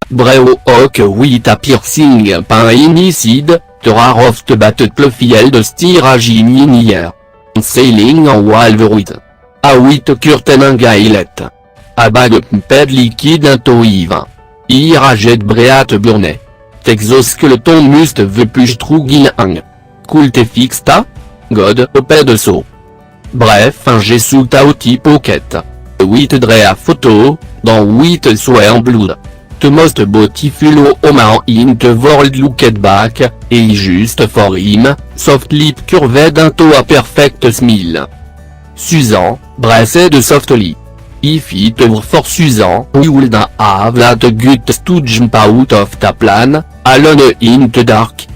Breo ok oui ta piercing pain inicide, te raroft batte plefield stiragin hier. Sailing en Walveruit. A 8 curten un gailet. A bag ped liquide intoive. Iraget breat burnet. Texoskeleton must ve plus trougin hang. Coult fixta? God oped so. Bref un sous tauti pocket. 8 drea photo, dans 8 swear blood. The most beautiful woman in the world looked back, et just for him, soft lip curved into a perfect smile. Susan, braced softly. If it were for Susan, we would have that gut to jump out of the plan, alone in the dark.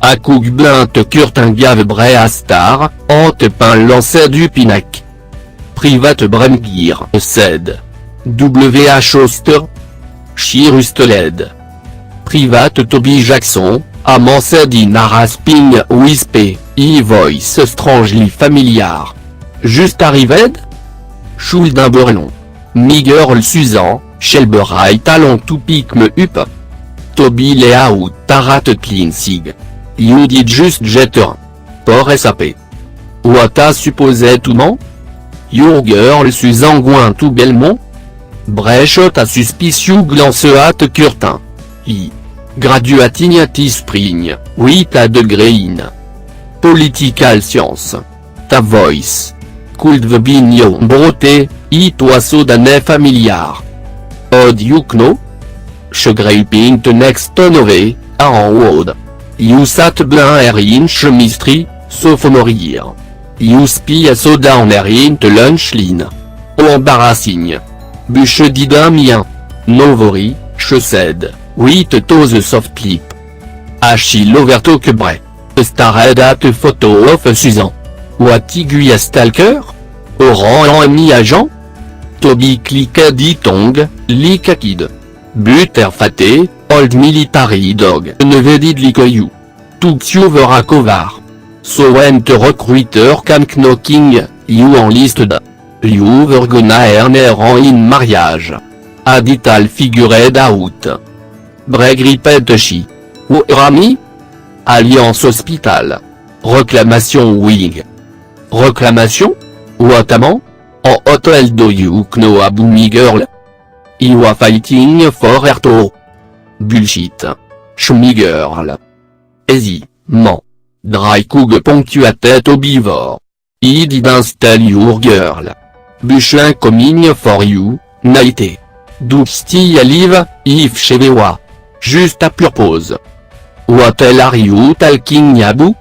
A cook blunt curtin gave brea star, en te pain lancé du pinac. Private Bremgear said. W.H. Oster. Chirusteled. Private Toby Jackson, amant said in a rasping whisper, voice strangely familiar. Just arrived? Schuld d'un burlon. Me girl Susan, Shelberite talon to pick me up. Toby layout tarat clean sig. You did just jeter. Por SAP. What a supposé tout man? Your girl Susan Gouin tout Belmont? Brechot a suspicious glance at curtin. Graduating at spring, 8 à degré in. Political science. Ta voice. Could the be your brote, it was so d'année familiar. Odd you know? Scraping the next ton away, en wood. You sat blanc air in chemistry, sophomore year. You spy a so down air in the lunch line. Embarrassing. Buche did un mien. No worry, she said, with toes soft lip. She overto que bre. Stared at a photo of Susan. What a stalker? Oran ami agent? Toby clicked the tongue, like a kid. Butter fate, old military dog. Never did like you. Took you over a cover. So when the recruiter came knocking, you enlisted. You were gonna earn in marriage. Adital figured out. Breg repeat she. Rami? Alliance Hospital. Reclamation wing. Reclamation? What amant? En hotel do you know a boomy girl? You are fighting for her too. Bullshit. Schmigirl. Easy, man. Dry coug punctuated obivore. He didn't tell your girl. Buchin coming for you, nighté. Do still live, if chevewa. Just a purpose. What are you talking about?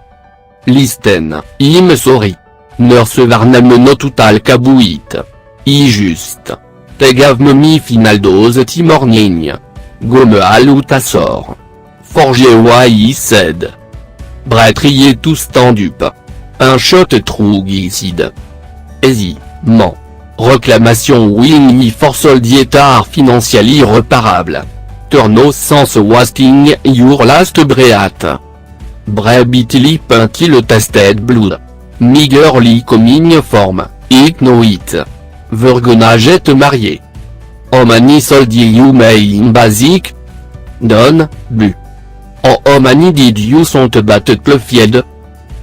Listen, I'm sorry. Nurse Varnam no total kabouit. Just. Te gave me final dose ti morning. Gomme alouta sort. Forge why said. Bretrier tous tendup. Un shot trougicide. Easy, man. Réclamation wing me for soldietar financially irréparable. Turno sans wasting your last breath. Brebitly pintil tested blood. Meagerly coming form, it no it. Vergona jet marié. How many soldier you may in basic? Don, bu. How many did you sont batted plufied?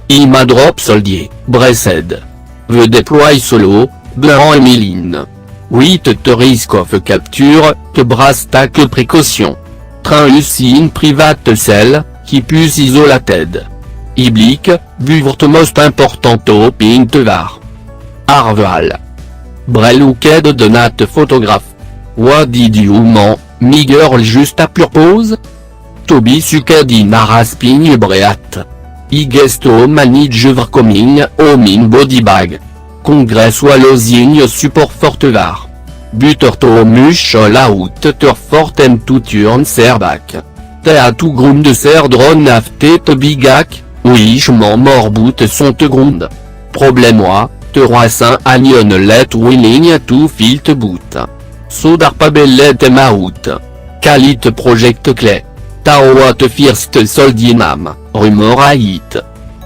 Ima drop soldier, bressed. The deploy solo, blanc et Méline. Oui te risk of capture, te brasse tac précaution. Train usine private cell, qui pus isolated. Iblique, buvre most important ping te var. Arval. Brelooked de nat photographe. What did you man, me girl just a purpose? Toby sucked in a rasping breat. I guessed manage coming home in body bag. Congress wallosing support fortevar. Butter to mushol out ter fortem to turn serback. Te a tout ground de ser drone afte to bigak, oui m'en morbout sont te ground. Problème moi, te roissin anion let willing to fill te boot. So darpa bellet em out. Calit project clé. Taoa te first soldinam, rumor a it.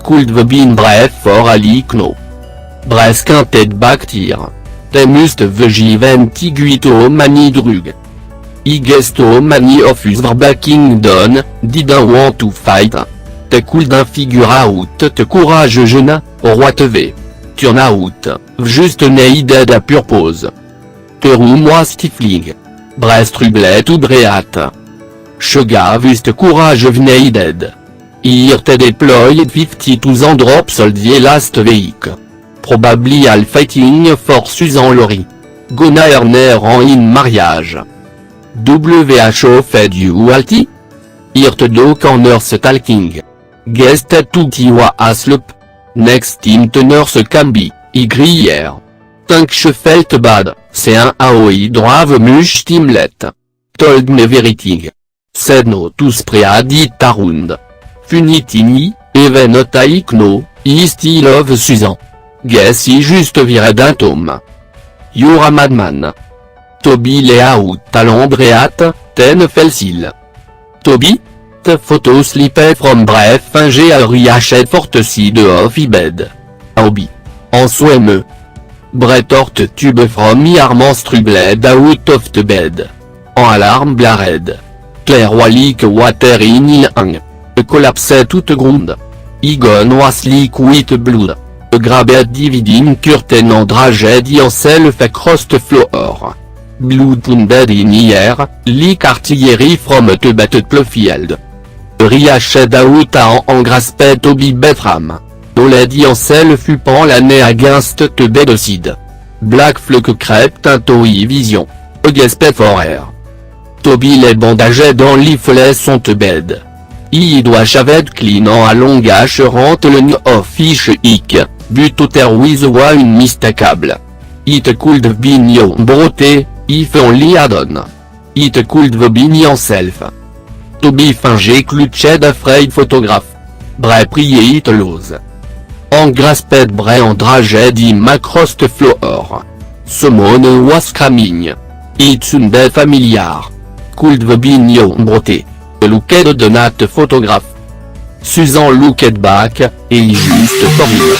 Could the bin bref for ali kno. Bresque un tête back tir. Te must the given tiguito mani drug. I gesto many of us backing down, didn't want to fight. Te cool d'un figure out te courage jeune, au roi TV. Turn out, juste needed a purpose. Te room was stifling. Brest trublet ou breat. Chegavust courage needed. Here te deployed 52 and drop soldier last week. Probably all fighting for Susan Laurie. Gonna earner in marriage. WHO fed you alti? Here te do corners talking. Guest to tiwa aslup. Next team teneur se can be, hier. Tank je felt bad, c'est un aoi drave much teamlet. Told me everything. Said no to spread it around. Funitini, even I know, I still love Susan. Guess I just viré d'un tome. You're a madman. Toby lay out talon breat, ten felsil. Toby? The photo slipped from bref un GRIH forte side of bed. Obi. En swemme. Bretort tube from armand strubled out of the bed. En alarme blared. Claire walik water in hang. Collapse toute ground. Igon was leak with blood. Grabbed dividing curtain en tragedy en self across the floor. Blood pounded in here, leak artillery from the battlefield. Riached out en grasped Toby Bethram. Oledi en self upant l'année against the bedocide. Black Fluke crept into vision. Gespe for air. Toby les bandages dans l'iflet sont bed. I doit chaved clean en à longage rentre le new office hic, but outer with one mistakable. It could have been your broté, if only add-on. It could have been yourself. Toby fingé clutched afraid photographe. Bre prié it lose. En grasped bre en tragedy macross the floor. Someone was coming. It's unde familiar. Could have been your broté. Looked donate photographe. Susan looked back, et juste formule.